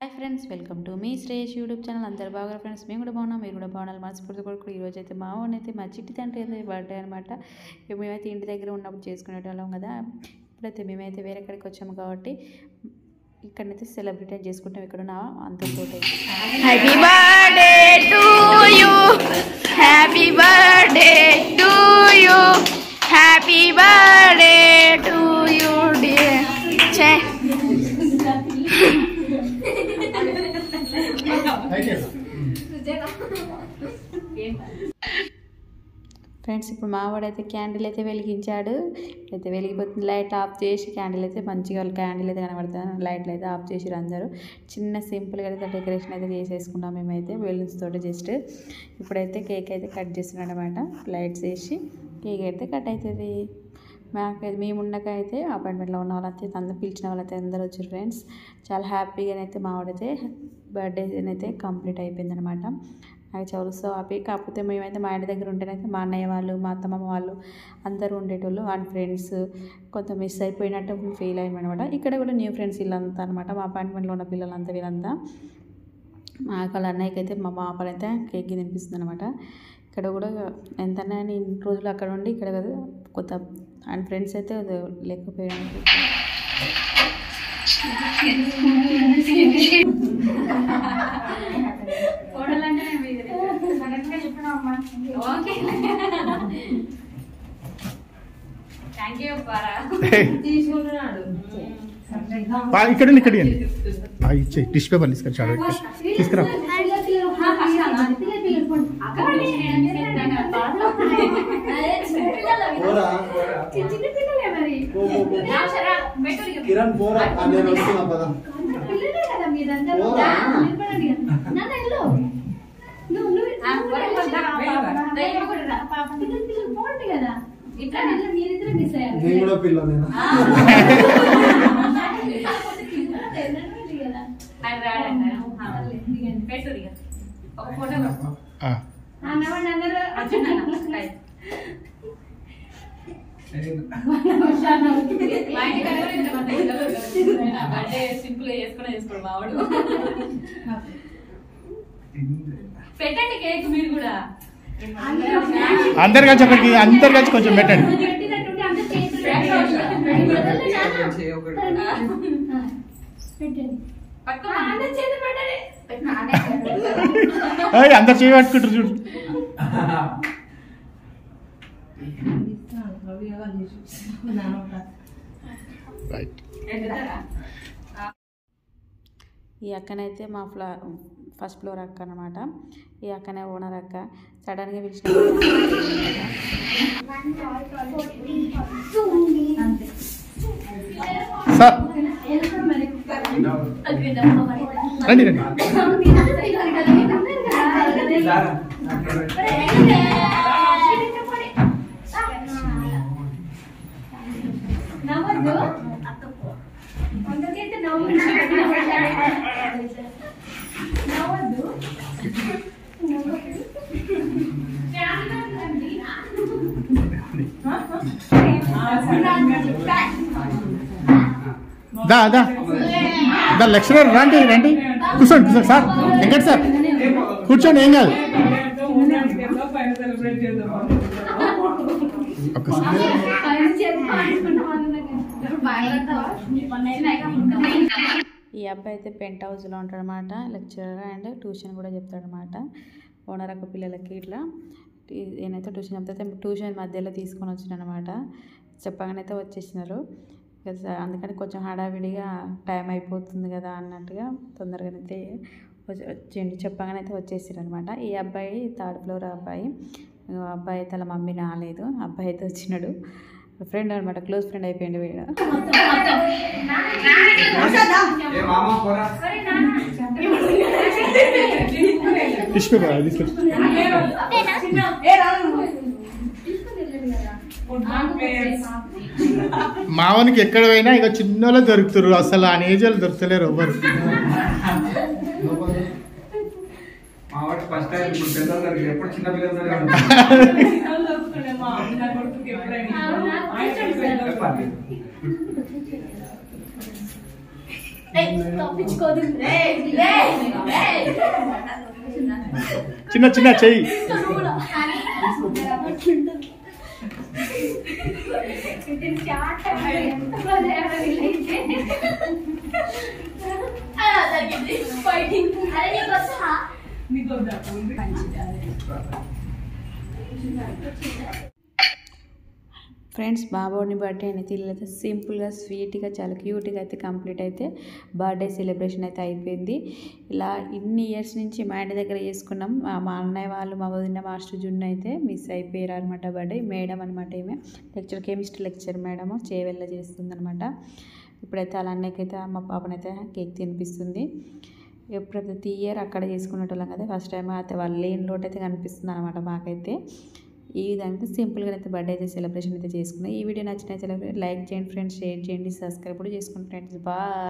Hi friends, welcome to me Shreyas YouTube channel. అందరు బాగా friends, మేము కూడా బాగున్నాం, మీరు కూడా బాగున్నారు. మనస్ఫూర్తి కూడా ఈరోజు అయితే మా వాడినైతే మా చిట్టి తండ్రి అయితే బర్త్డే అనమాట. మేమైతే ఇంటి దగ్గర ఉన్నప్పుడు చేసుకునేటోళ్ళం కదా. ఇప్పుడైతే మేమైతే వేరే ఎక్కడికి వచ్చాము కాబట్టి ఇక్కడైతే సెలబ్రేట్ చేసుకుంటాం. ఇక్కడ ఉన్న అందరితో happy birthday to you, happy birthday to you, happy birthday to you dear. Friends, ఇప్పుడు మావాడైతే క్యాండిల్ అయితే వెలిగించాడు. అయితే వెలిగిపోతుంది. లైట్ ఆఫ్ చేసి క్యాండిల్ అయితే మంచిగా క్యాండిల్ అయితే కనబడుతుంది. లైట్లు అయితే ఆఫ్ చేసిరు అందరూ. చిన్న సింపుల్గా అయితే డెకరేషన్ అయితే చేసేసుకున్నాం మేమైతే బెలూన్స్ తోటి. జస్ట్ ఇప్పుడైతే కేక్ అయితే కట్ చేస్తున్నాడు అనమాట. లైట్స్ వేసి కేక్ అయితే కట్ అవుతుంది. మాకైతే మేముండక అయితే అపార్ట్మెంట్లో ఉన్న వాళ్ళైతే అందరూ పిలిచిన వాళ్ళైతే అందరూ వచ్చారు ఫ్రెండ్స్. చాలా హ్యాపీగానైతే మావాడైతే బర్త్డే అయితే కంప్లీట్ అయిపోయింది అనమాట. నాకు చాలా సో హ్యాపీ. కాకపోతే మేమైతే మా ఇంటి దగ్గర ఉంటేనైతే మా అన్నయ్య వాళ్ళు, మా అత్తమ్మ వాళ్ళు అందరూ ఉండేటోళ్ళు. వాళ్ళ ఫ్రెండ్స్ కొంత మిస్ అయిపోయినట్టు ఫీల్ అయ్యాం అనమాట. ఇక్కడ కూడా న్యూ ఫ్రెండ్స్ వీళ్ళంతా అనమాట. మా అపార్ట్మెంట్లో ఉన్న పిల్లలంతా వీళ్ళంతా. మా వాళ్ళ అన్నయ్యకి అయితే మా పాపలు అయితే కేక్ తినిపిస్తుంది అనమాట. ఇక్కడ కూడా ఎంతన్నా నేను ఇన్ని రోజులు అక్కడ ఉండి ఇక్కడ కదా కొత్త అండ్ ఫ్రెండ్స్ అయితే లేకపోయాను. ఇక్కడ ఇచ్చే టిష్యూ పేపర్ తీసుకొచ్చాడు. తీసుకురా. కిరణ్ పోరా నేను వస్తున్నా పద. నేను కూడా పిల్ల నేను సింపుల్ చేసుకోవడం మావాడు. పెట్టండి కేక్ మీరు కూడా. అందరు కలిసి ఒకటి, అందరు కలిసి కొంచెం పెట్టండి. అందరు చేయి పట్టుకుంటారు చూడు. ఈ అక్కనైతే మా ఫస్ట్ ఫ్లోర్ అక్క అనమాట. ఈ అక్కనే ఓనర్ అక్క. సడన్గా పిలిచిన రండి రండి. లెక్చరర్ రండి రండి, కూర్చోండి కూర్చోండి. సార్ వెంకట్ సార్ కూర్చోండి, ఏం కాదు. ఈ అబ్బాయి అయితే పెంట్ హౌస్లో ఉంటాడనమాట. లెక్చరర్ అండ్ ట్యూషన్ కూడా చెప్తాడనమాట. ఓనర్ అక్క పిల్లలకి ఇట్లా నేనైతే ట్యూషన్ చెప్తే ట్యూషన్ మధ్యలో తీసుకొని వచ్చినమాట. చెప్పగానైతే వచ్చేసినారు. అందుకని కొంచెం హడావిడిగా టైం అయిపోతుంది కదా అన్నట్టుగా తొందరగానైతే వచ్చేయండి చెప్పగానైతే వచ్చేసారు అనమాట. ఈ అబ్బాయి థర్డ్ ఫ్లోర్ అబ్బాయి. అబ్బాయి అయితే వాళ్ళ మమ్మీ రాలేదు. అబ్బాయి అయితే వచ్చినాడు. ఫ్రెండ్ అనమాట, క్లోజ్ ఫ్రెండ్ అయిపోయింది వీడు. మావానికి ఎక్కడ పోయినా ఇక చిన్నలో దొరుకుతారు. అసలు ఆ ఏజ్ వాళ్ళు దొరుకుతలేరు ఎవ్వరు. తప్పించుకోదు చిన్న చిన్న చెయ్యి ఫైటింగ్ ఫ్రెండ్స్ బాబోని బర్త్డే అనేది అయితే సింపుల్గా స్వీట్గా చాలా క్యూట్గా అయితే కంప్లీట్ అయితే బర్త్డే సెలబ్రేషన్ అయితే అయిపోయింది. ఇలా ఇన్ని ఇయర్స్ నుంచి మా ఇంటి దగ్గర చేసుకున్నాం. మా అన్నయ్య వాళ్ళు మా వదిన మాస్టర్ జున్ను అయితే మిస్ అయిపోయారు అనమాట. బర్త్డే మేడం అనమాట, ఈమె కెమిస్ట్రీ లెక్చర్ మేడము చేవెళ్ళ చేస్తుంది అనమాట. ఇప్పుడైతే అలా అన్నయ్యకైతే మా పాపనైతే కేక్ తినిపిస్తుంది. ఎప్పుడు ప్రతి ఇయర్ అక్కడ చేసుకునేటోళ్ళం కదా, ఫస్ట్ టైం అయితే వాళ్ళు లేని లోటు అయితే కనిపిస్తుంది అనమాట మాకైతే. ఈ విధంగా సింపుల్గా అయితే బర్త్డే అయితే సెలబ్రేషన్ అయితే చేసుకున్నాం. ఈ వీడియో నచ్చినట్లయితే లైక్ చేయండి ఫ్రెండ్స్, షేర్ చేయండి, సబ్స్క్రైబ్ కూడా చేసుకోండి ఫ్రెండ్స్. బాయ్.